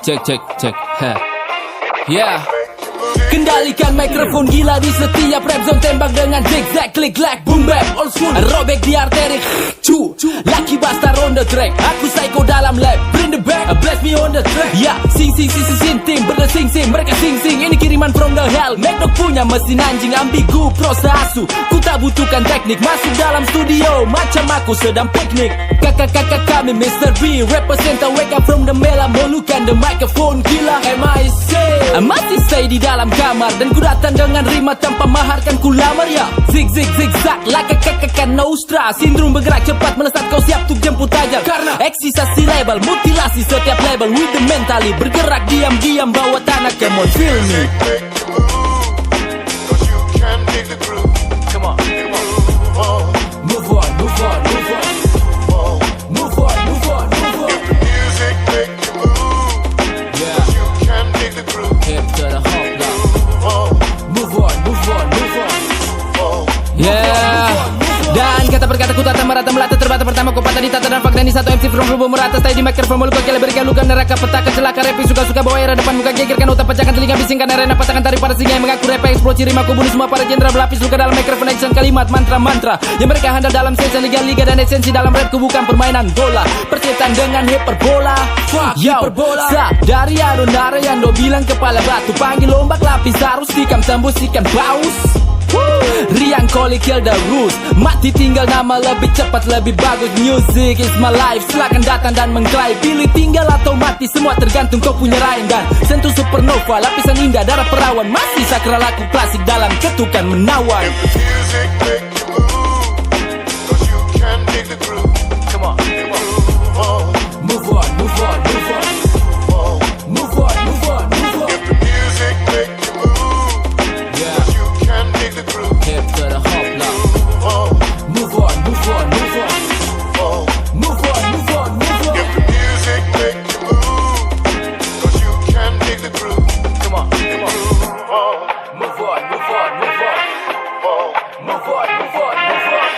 Cek cek cek. Yeah. Kendalikan mikrofon gila di setiap rap zone. Tembak dengan zigzag, klik like, boom bap, old school. Robek di arteri, cu Lucky bastard on the track. Aku psycho dalam lab, bring the back, blast me on the track. Ya, sing sing sing sing sing tim, berdesing sing, mereka sing sing. Ini kiriman from the hell. Macdog punya mesin anjing ambigu, proses asu. Ku tak butuhkan teknik, masuk dalam studio macam aku sedang piknik. Kakak-kakak kami Mr. B, represent the wake up from the mela. Molukan the microphone gila, MIC. Masih stay di dalam kamar dan ku datang dengan rima tanpa mahar kan ku lamar ya. Zig zig zigzag like a kakak Nostra. Sindrom bergerak cepat melesat, kau siap untuk jemput ajal. Karena eksisasi label, mutilasi setiap label. With the mentally bergerak diam-diam bawa tanah. Come on feel me. Move on, move on, move on. Move on, move on, move on. Yeah. Hip to the hop now. Move on, move on, move on. Yeah. Dan kata perkata ku tata merata melata terbata pertama ku patah ditata dan fakta ini satu MC from rubuh merata. Stay di mikrofon mulut kokil berikan luka neraka petaka celaka rapping suka-suka bawa era depan muka gegerkan otak pecahkan telinga bisingkan arena patahkan tarik para singa yang mengaku rap eksplosif rimaku bunuh semua para jenderal berlapis luka dalam mikrofon action kalimat mantra-mantra yang mereka handal dalam session liga-liga dan esensi dalam rapku bukan permainan bola persetan dengan hiperbola. Fuck hiperbola. Dari adonara yang do bilang kepala batu panggil ombak lapis harus tikam tembus ikan paus. Riang Koli kill the rules. Mati tinggal nama lebih cepat lebih bagus. Music is my life. Silakan datang dan mengklaim. Pilih tinggal atau mati semua tergantung kau punya rain. Dan sentuh supernova lapisan indah darah perawan. Masih sakral aku klasik dalam ketukan menawan. Move on, move on, move on. Move on, move on, move on. Hip to the hop now. Move on, move on, move on. Move on, move on, move on. Come on, come on. Move on, move on, move on. Move on, move on, move on.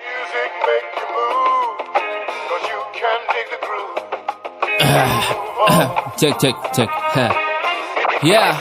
Music make you move, 'cause you can dig the groove. Cek cek cek. Yeah.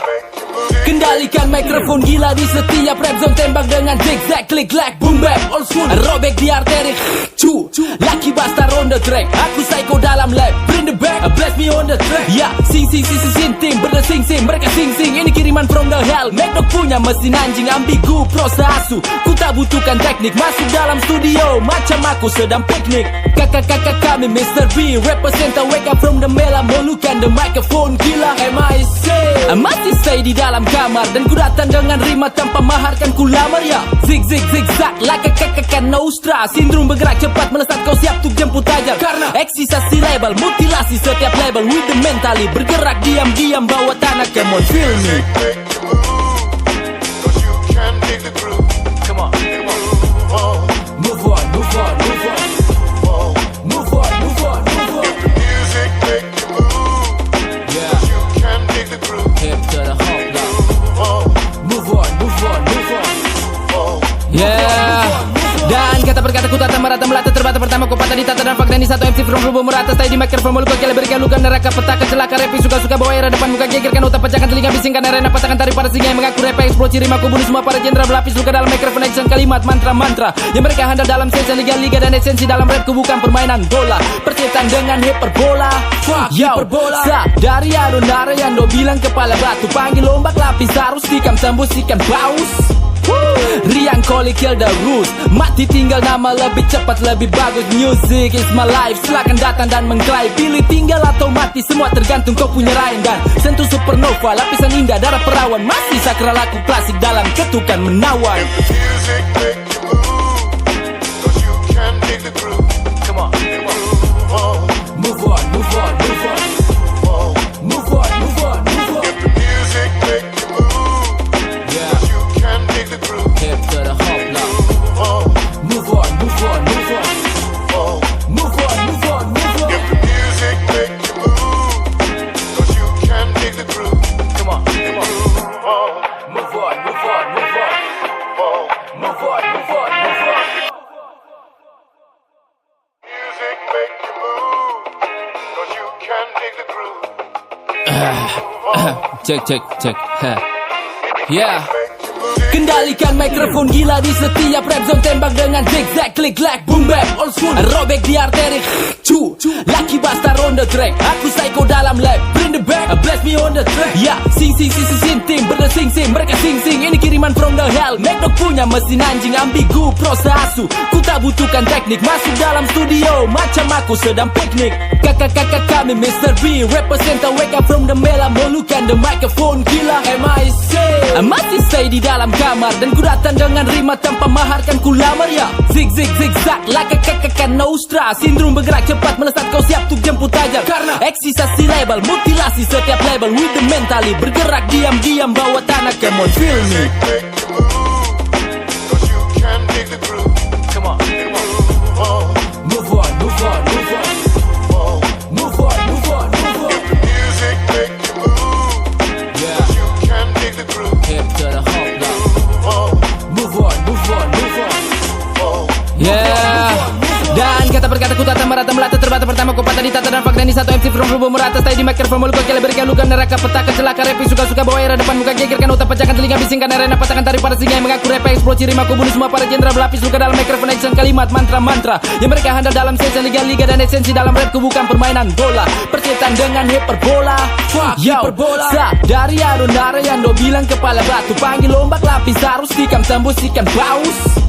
Kendalikan mikrofon gila di setiap rap zone. Tembak dengan zigzag, klik like, boom bap, old school. Robek di arteri, cu Lucky bastard on the track. Aku psycho dalam lab, bring the back, blast me on the track. Ya, sing sing sing sing tim, berdesing sing, mereka sing sing. Ini kiriman from the hell. Macdog punya mesin anjing ambigu, proses asu. Ku tak butuhkan teknik, masuk dalam studio macam aku sedang piknik. Kakak-kakak kami Mr. B, represent the wake up from the mela. Molukan the microphone gila, MIC. Masih stay di dalam kamar dan ku datang dengan rima tanpa mahar kan ku lamar ya. Zig zig zigzag like a kakak Nostra. Sindrom bergerak cepat melesat, kau siap untuk jemput ajal. Karena eksisasi label, mutilasi setiap label. With the mentally bergerak diam-diam bawa tanah. Come on feel me. Come on, come on. Move on, move on, move on. Move on, move on, move on. Yeah. Hip to the hop now. Move on, move on, move on. Yeah. Dan kata perkata ku tata merata melata terbata pertama ku patah ditata dan fakta ini satu MC from rubuh merata. Stay di mikrofon mulut kokil berikan luka neraka petaka celaka rapping suka-suka bawa era depan muka gegerkan otak pecahkan telinga bisingkan arena patahkan tarik para singa yang mengaku rap eksplosif rimaku bunuh semua para jenderal berlapis luka dalam mikrofon action kalimat mantra-mantra yang mereka handal dalam session liga-liga dan esensi dalam rapku bukan permainan bola persetan dengan hiperbola. Fuck hiperbola. Dari adonara yang do bilang kepala batu panggil ombak lapis harus tikam tembus ikan paus. Riang Koli kill the rules. Mati tinggal nama lebih cepat lebih bagus. Music is my life. Silakan datang dan mengklaim. Pilih tinggal atau mati semua tergantung kau punya rain. Dan sentuh supernova lapisan indah darah perawan. Masih sakral aku klasik dalam ketukan menawan. Come on, come on. Move on, move on, move on. Move on, move on, move on. Yeah. Hip to the hop now. Move on, move on, move on. Move on, move on, move on. Come on, come on. Move on, move on, move on. Move on, move on, move on. Music make you move, dig the groove. Cek. Yeah. Kendalikan mikrofon gila di setiap rap zone. Tembak dengan zigzag, klik clack, boom bap, old school. Robek di arteri, cu. Lucky bastard on the track. Aku psycho dalam lab, bring the back, blast me on the track. Ya, sing tim, berdesing mereka sing. Ini kiriman from the hell. Macdog punya mesin anjing ambigu, prosa asu. Ku tak butuhkan teknik, masuk dalam studio macam aku sedang piknik. Kakak kami Mr. B, represent the wake up from the mela. Molukan the microphone gila, masih stay di dalam kamar. Dan ku datang dengan rima tanpa mahar, kan ku lamar ya. Zigzag, laka nostra. Sindrom bergerak cepat melesat, kau siap untuk jemput ajar. Karena eksisasi label, mutilasi setiap label. With the mentally, bergerak diam-diam bawa tanah. Come on, feel me. Cause you can dig the groove. Come on. Move on. If the music make you move, Yeah. cause you can dig the groove. Hip to the hop now. Move on. Oh. Yeah. Dan kata per kata ku tata merata melata terbata pertama ku patah di tata dan fakta ini satu MC from rubuh merata stay di mikrofon mulut kau berikan luka neraka petaka celaka rapping suka bawa era depan muka gegerkan otak pecahkan telinga bisingkan arena patahkan tarik para singa yang mengaku rap eksplosif rima ku bunuh semua para jenderal berlapis luka dalam mikrofon action kalimat mantra yang mereka handal dalam session liga dan esensi dalam rap ku bukan permainan bola persetan dengan hiperbola. Hiperbola dari Arundara yang do bilang kepala batu panggil ombak lapis harus tikam tembus ikan paus.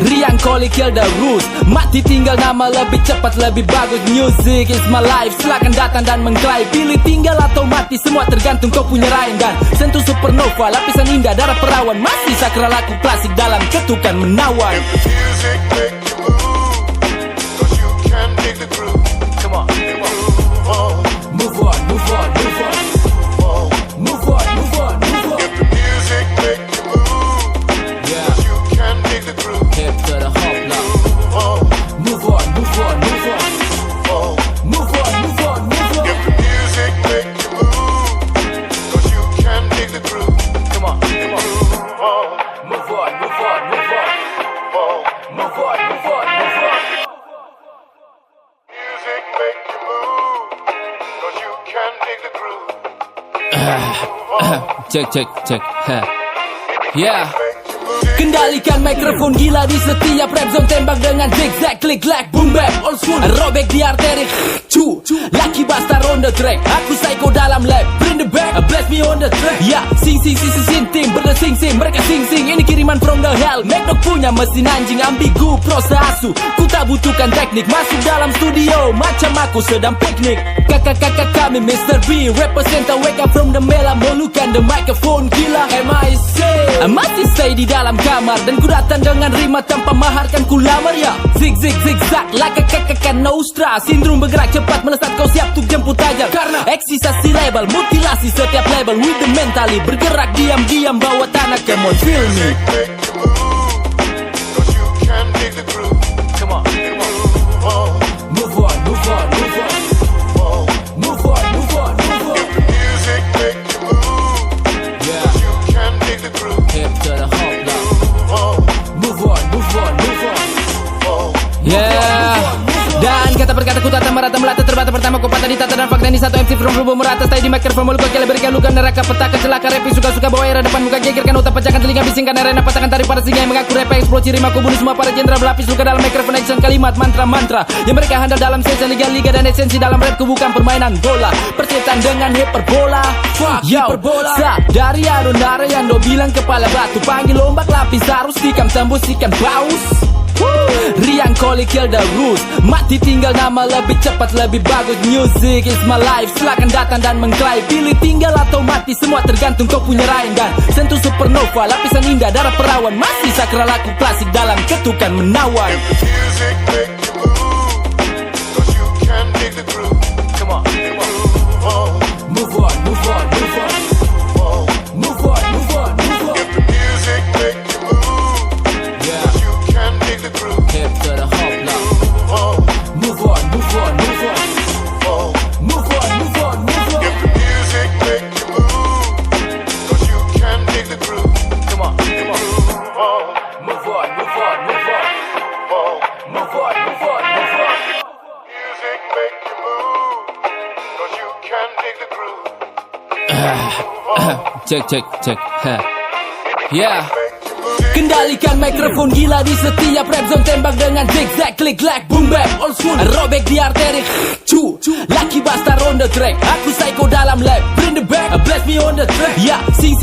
Riang Koli kill the rules. Mati tinggal nama lebih cepat lebih bagus. Music is my life. Silakan datang dan mengklaim. Pilih tinggal atau mati, semua tergantung kau punya rain. Dan sentuh supernova, lapisan indah darah perawan. Masih sakral aku klasik dalam ketukan menawan. If the music make you move, cause you can dig the groove. Come on. Move on. If the music make you move, Yeah. cause you can dig the groove. Hip to the hop now. Move on. If the music make you move, cause you can dig the groove. Come on. Oh. Move on. Music make you move, cause you can dig the groove. Cek. Yeah. Kendalikan mikrofon gila di setiap rap zone. Tembak dengan zigzag, klik clack, boom bap, old school. Robek di arteri, cu. Lucky bastard on the track. Aku psycho dalam lab, bring the back, blast me on the track. Ya, sing tim, berdesing mereka sing. Ini kiriman from the hell. Macdog punya mesin anjing ambigu, prosa asu. Ku tak butuhkan teknik, masuk dalam studio macam aku sedang piknik. Kakak kami Mr. B, represent the wake up from the mela. Molukan the microphone gila, masih stay di dalam kamar. Dan ku datang dengan rima tanpa mahar, kan ku lamar ya. Zigzag, laka nostra. Sindrom bergerak cepat melesat, kau siap untuk jemput ajar. Karena eksisasi label, mutilasi setiap label. With the mentally, bergerak diam-diam bawa tanah. Come on, feel me. Make you move, cause you can dig the groove. Come on. Move on. If the music make you move, Yeah. you can dig the groove. Hip to the hop now. Move on. Yeah. Dan kata per kata ku tata merata melata terbata pertama ku patah di tata dan fakta ini satu MC from rubuh merata stay di mikrofon mulut kau berikan luka neraka petaka celaka rapping suka bawa era depan muka gegerkan otak pecahkan telinga bisingkan arena patahkan tarik para singa yang mengaku rap eksplosif rima ku bunuh semua para jenderal berlapis luka dalam mikrofon action kalimat mantra yang mereka handal dalam session liga dan esensi dalam rap ku bukan permainan bola persetan dengan hiperbola. Hiperbola dari Arundara yang do bilang kepala batu panggil ombak lapis harus tikam tembus ikan paus. Riang Koli kill the rules. Mati tinggal nama lebih cepat lebih bagus. Music is my life. Silakan datang dan mengklaim. Pilih tinggal atau mati, semua tergantung kau punya rain. Dan sentuh supernova, lapisan indah darah perawan. Masih sakral aku klasik dalam ketukan menawan. If the music make you move, cause you can dig the groove. Come on. Move on. If the music make you move, Yeah. you can dig the groove. Hip to the hop now. Move on. If the music make you move, cause you can dig the groove. Come on. Oh. Move on. Cek. Yeah. Kendalikan mikrofon gila di setiap rap zone. Tembak dengan zigzag, klik lag, boom bap, old school. Robek di arteri, cu. Lucky bastard on the track. Aku psycho dalam lab, bring the back, blast me on the track. Ya, sing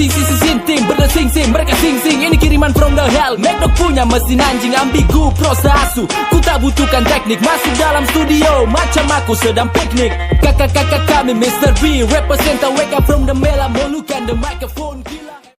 tim, berdesing mereka sing. Ini kiriman from the hell. Macdog punya mesin anjing ambigu, prosa asu. Ku tak butuhkan teknik, masuk dalam studio macam aku sedang piknik. Kakak kami Mr. B, represent wake up from the mela, molukan the microphone gila.